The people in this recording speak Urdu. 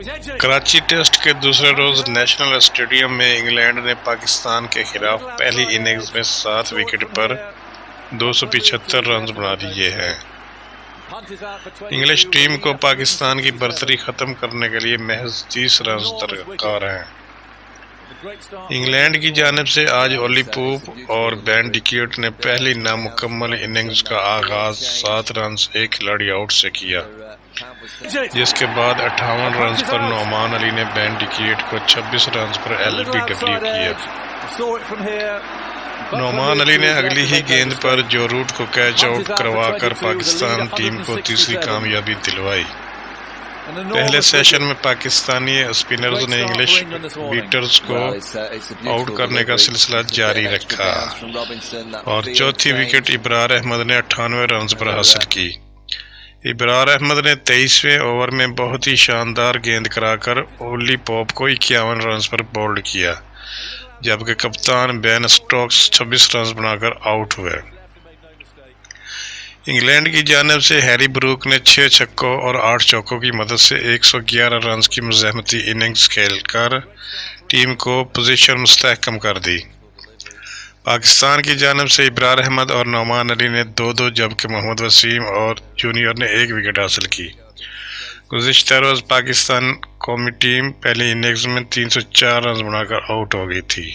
کراچی ٹیسٹ کے دوسرے روز نیشنل اسٹیڈیم میں انگلینڈ نے پاکستان کے خلاف پہلی اننگز میں 7 وکٹ پر 275 رنز بنا لیے ہیں۔ انگلش ٹیم کو پاکستان کی برتری ختم کرنے کے لیے محض 30 رنز درکار ہیں۔ انگلینڈ کی جانب سے آج اولی پوپ اور بین ڈکیٹ نے پہلی نامکمل اننگز کا آغاز 7 رنز ایک کھلاڑی آؤٹ سے کیا، جس کے بعد 58 رنز پر نعمان علی نے بین ڈکیٹ کو 26 رنز پر ایل بی ڈبلیو کیا۔ نعمان علی نے اگلی ہی گیند پر جو روٹ کو کیچ آؤٹ کروا کر پاکستان ٹیم کو تیسری کامیابی دلوائی۔ پہلے سیشن میں پاکستانی اسپنرز نے انگلش بیٹرز کو آؤٹ کرنے کا سلسلہ جاری رکھا اور چوتھی وکٹ ابرار احمد نے 98 رنز پر حاصل کی۔ ابرار احمد نے 23ویں اوور میں بہت ہی شاندار گیند کرا کر اولی پوپ کو 51 رنز پر بولڈ کیا، جبکہ کپتان بین اسٹوکس 26 رنز بنا کر آؤٹ ہوئے۔ انگلینڈ کی جانب سے ہیری بروک نے 6 چھکوں اور 8 چوکوں کی مدد سے 111 رنز کی مزاحمتی اننگز کھیل کر ٹیم کو پوزیشن مستحکم کر دی۔ پاکستان کی جانب سے ابرار احمد اور نعمان علی نے 2-2 جبکہ محمد وسیم اور جونیئر نے 1 وکٹ حاصل کی۔ گزشتہ روز پاکستان قومی ٹیم پہلی اننگز میں 304 رنز بنا کر آؤٹ ہو گئی تھی۔